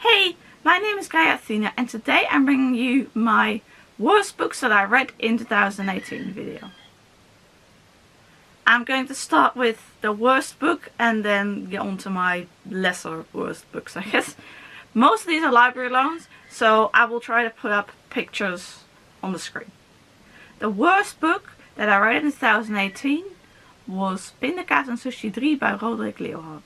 Hey, my name is Athena and today I'm bringing you my worst books that I read in 2018 video. I'm going to start with the worst book and then get on to my lesser worst books, I guess. Most of these are library loans, so I will try to put up pictures on the screen. The worst book that I read in 2018 was Pindakaas and Sushi 3 by Roderick Leeuwenhart.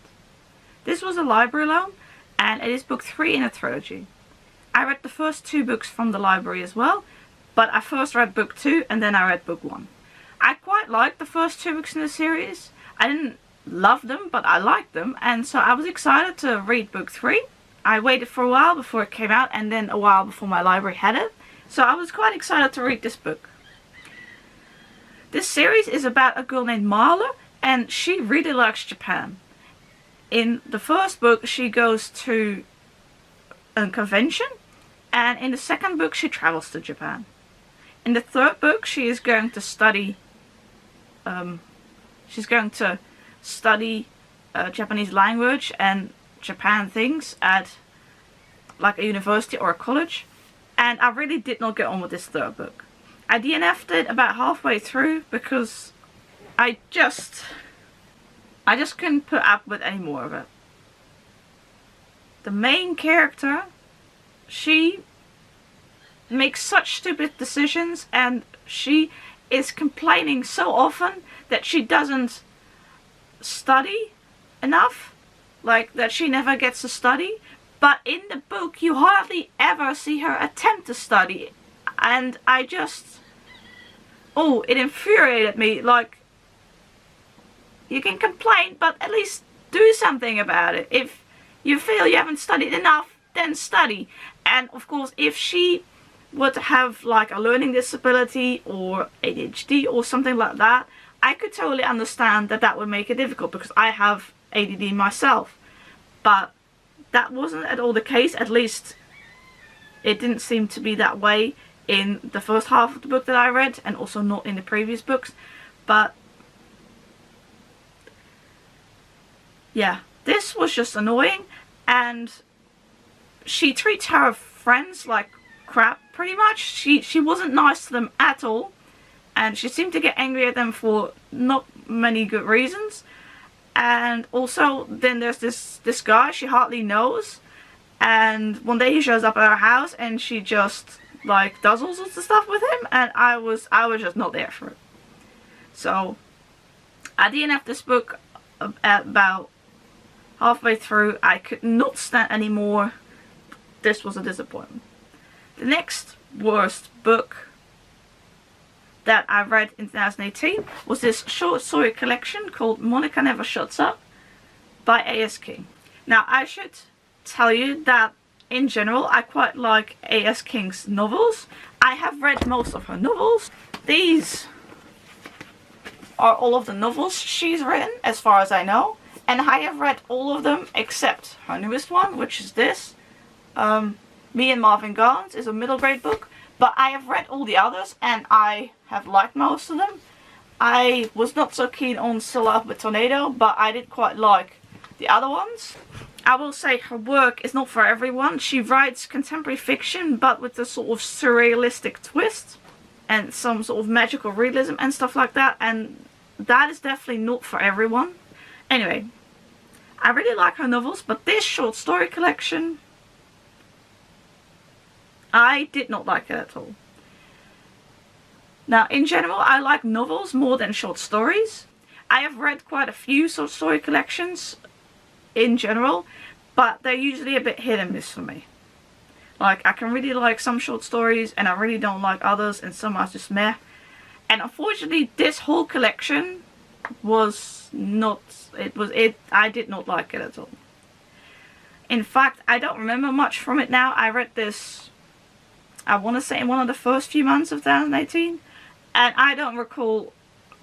This was a library loan and it is book 3 in a trilogy. I read the first 2 books from the library as well, but I first read book 2 and then I read book 1. I quite liked the first 2 books in the series. I didn't love them, but I liked them, and so I was excited to read book 3. I waited for a while before it came out and then a while before my library had it, so I was quite excited to read this book. This series is about a girl named Mabel and she really likes Japan. In the first book she goes to a convention, and in the second book she travels to Japan. In the third book she is going to study Japanese language and Japan things at like a university or a college, and I really did not get on with this third book. I DNF'd it about halfway through because I just couldn't put up with any more of it. The main character, she makes such stupid decisions and she is complaining so often that she doesn't study enough, like that she never gets to study. But in the book you hardly ever see her attempt to study, and it infuriated me. Like, you can complain, but at least do something about it. If you feel you haven't studied enough, then study. And of course, if she were to have like a learning disability or ADHD or something like that, I could totally understand that that would make it difficult because I have ADD myself. But that wasn't at all the case. At least it didn't seem to be that way in the first half of the book that I read, and also not in the previous books. But yeah, this was just annoying, and she treats her friends like crap pretty much. She wasn't nice to them at all, and she seemed to get angry at them for not many good reasons. And also then there's this guy she hardly knows, and one day he shows up at her house and she just like does all sorts of stuff with him, and I was just not there for it. So I DNF'd this book at about halfway through. I could not stand anymore. This was a disappointment. The next worst book that I read in 2018 was this short story collection called Monica Never Shuts Up by A.S. King. Now I should tell you that in general I quite like A.S. King's novels. I have read most of her novels. These are all of the novels she's written as far as I know, and I have read all of them except her newest one, which is this. Me and Marvin Gardens is a middle grade book, but I have read all the others and I have liked most of them. I was not so keen on Still Out with Tornado, but I did quite like the other ones. I will say her work is not for everyone. She writes contemporary fiction, but with a sort of surrealistic twist and some sort of magical realism and stuff like that, and that is definitely not for everyone. Anyway, I really like her novels, but this short story collection, I did not like it at all. Now, in general, I like novels more than short stories. I have read quite a few short story collections in general, but they're usually a bit hit and miss for me. Like, I can really like some short stories and I really don't like others, and some are just meh. And unfortunately, this whole collection was not, I did not like it at all. In fact, I don't remember much from it now. I read this, I want to say, in one of the first few months of 2018, and I don't recall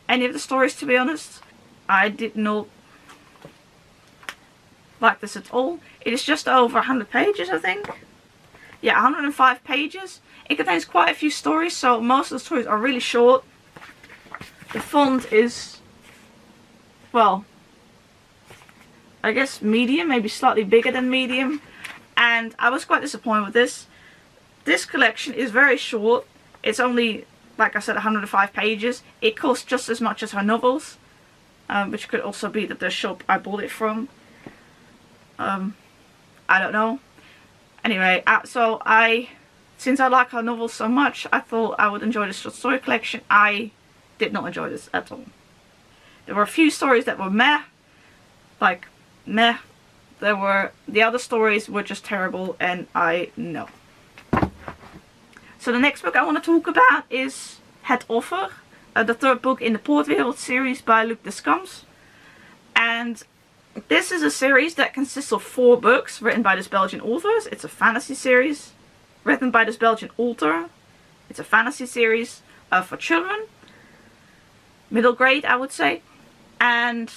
any of the stories, to be honest. I did not like this at all. It is just over 100 pages, I think. Yeah, 105 pages. It contains quite a few stories, so most of the stories are really short. The font is, well, I guess medium, maybe slightly bigger than medium. and I was quite disappointed with this. This collection is very short. It's only, like I said, 105 pages. It costs just as much as her novels, which could also be that the shop I bought it from. I don't know. Anyway, since I like her novels so much, I thought I would enjoy this short story collection. I did not enjoy this at all. There were a few stories that were meh. Like, meh. The other stories were just terrible, and no. So the next book I want to talk about is Het Offer, the third book in the Poortwereld series by Descamps. And this is a series that consists of 4 books written by this Belgian authors. It's a fantasy series written by this Belgian author. It's a fantasy series for children. Middle grade, I would say. And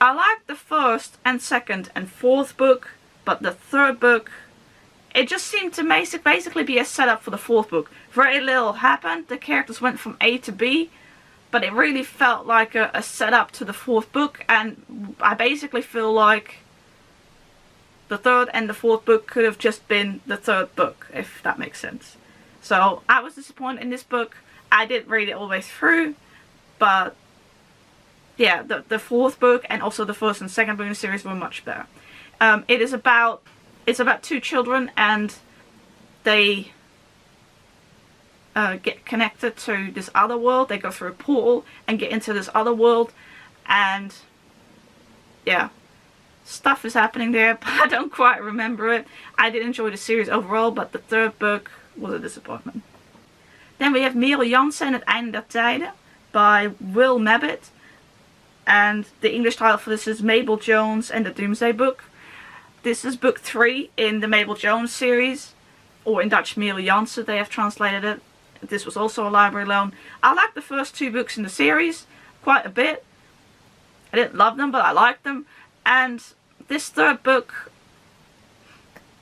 I like the first and second and fourth book, but the third book, it just seemed to basically be a setup for the fourth book. Very little happened. The characters went from A to B, but it really felt like a setup to the fourth book, and I basically feel like the third and the fourth book could have just been the third book, if that makes sense. So I was disappointed in this book. I didn't read it all the way through, but yeah, the fourth book and also the first and second book in the series were much better. It's about 2 children, and they get connected to this other world. They go through a portal and get into this other world, and yeah, stuff is happening there, but I don't quite remember it. I did enjoy the series overall, but the third book was a disappointment. Then we have Merel, Jansen, Het Einde der Tijden by Mabbitt, and the English title for this is Mabel Jones and the Doomsday Book. This is book 3 in the Mabel Jones series, or in Dutch Merel Jansen, they have translated it. This was also a library loan. I liked the first 2 books in the series quite a bit. I didn't love them, but I liked them. And this third book,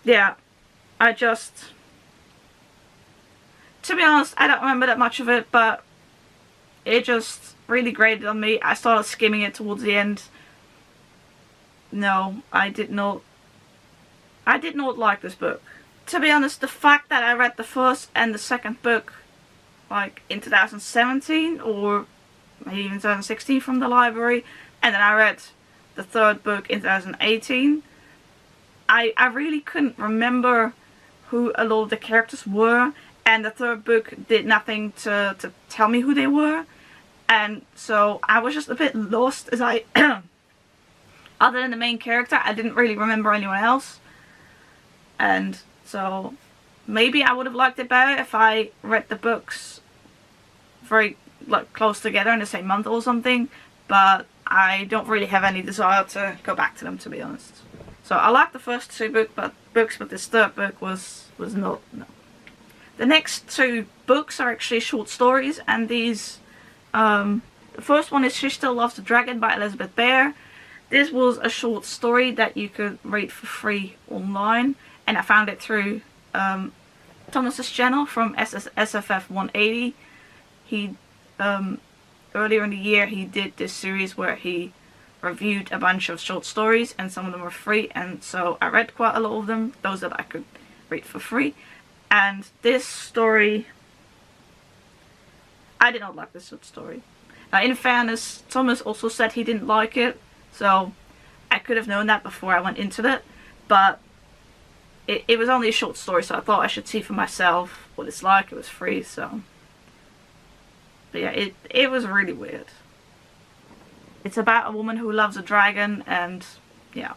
yeah, to be honest, I don't remember that much of it, but it just really grated on me. I started skimming it towards the end. No, I did not like this book. To be honest, the fact that I read the first and the second book like in 2017 or maybe even 2016 from the library, and then I read the third book in 2018, I really couldn't remember who a lot of the characters were, and the third book did nothing to tell me who they were, and so I was just a bit lost as I other than the main character, I didn't really remember anyone else. And so maybe I would have liked it better if I read the books very close together in the same month or something, but I don't really have any desire to go back to them, to be honest. So I like the first 2 books, but this third book was not, no. The next 2 books are actually short stories, and these, the first one is She Still Loves the Dragon by Elizabeth Bear. This was a short story that you could read for free online, and I found it through Thomas's channel from SFF 180. He earlier in the year he did this series where he reviewed a bunch of short stories, and some of them were free, and so I read quite a lot of them, those that I could read for free. And this story, I did not like this short story. Now, in fairness, Thomas also said he didn't like it, so I could have known that before I went into it, but it was only a short story, so I thought I should see for myself what it's like. It was free, so. But yeah, it was really weird. It's about a woman who loves a dragon, and yeah.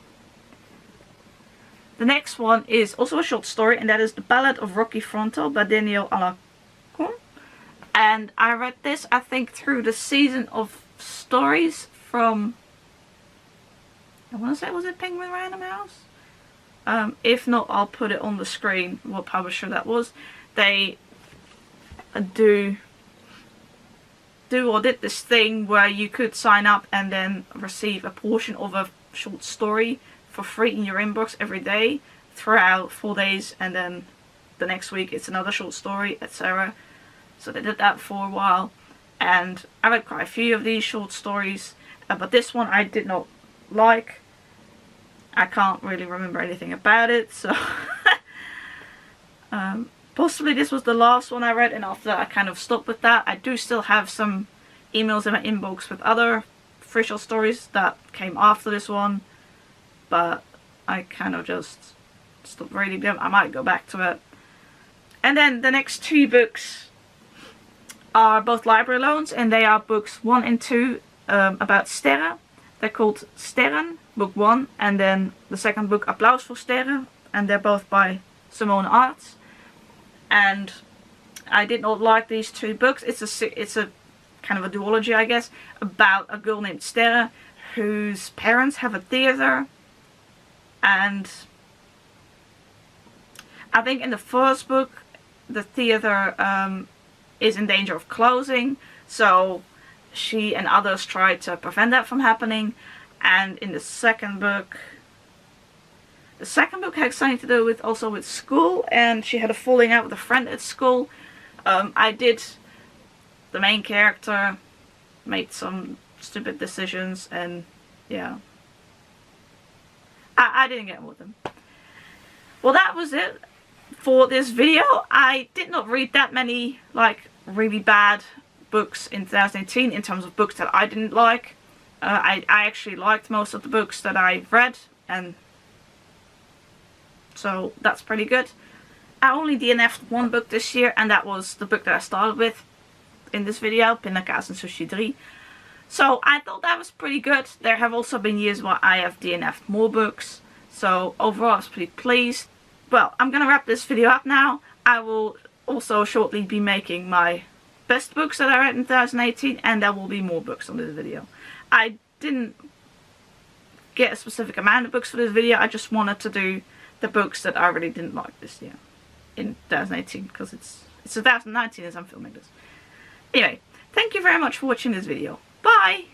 The next one is also a short story, and that is The Ballad of Rontal by Daniel Alarcón. And I read this, I think, through the season of stories from, I want to say, was it Penguin Random House? If not, I'll put it on the screen what publisher that was. They did this thing where you could sign up and then receive a portion of a short story for free in your inbox every day throughout 4 days, and then the next week it's another short story, etc. So they did that for a while, and I read quite a few of these short stories, but this one I did not like. I can't really remember anything about it, so possibly this was the last one I read, and after that I kind of stopped with that. I do still have some emails in my inbox with other official stories that came after this one, but I kind of just stopped reading them. I might go back to it. And then the next 2 books are both library loans, and they are books 1 and 2 about Sterre. They're called Sterren, book 1, and then the second book, Applaus, voor Sterren, and they're both by Simone Arts. And I did not like these 2 books. It's a kind of a duology, I guess, about a girl named Sterre whose parents have a theater, and I think in the first book the theater is in danger of closing, so she and others try to prevent that from happening. And in the second book had something to do with also with school, and she had a falling out with a friend at school. The main character made some stupid decisions, and yeah, I didn't get on with them. Well, that was it for this video. I did not read that many like really bad books in 2018 in terms of books that I didn't like. I actually liked most of the books that I read, and so that's pretty good. I only DNF'd 1 book this year, and that was the book that I started with in this video, Pindakaas and Sushi 3. So I thought that was pretty good. There have also been years where I have DNF'd more books, so overall I was pretty pleased. Well, I'm gonna wrap this video up now. I will also shortly be making my best books that I read in 2018, and there will be more books on this video. I didn't get a specific amount of books for this video. I just wanted to do the books that I really didn't like this year in 2018, because it's 2019 as I'm filming this. Anyway, thank you very much for watching this video. Bye!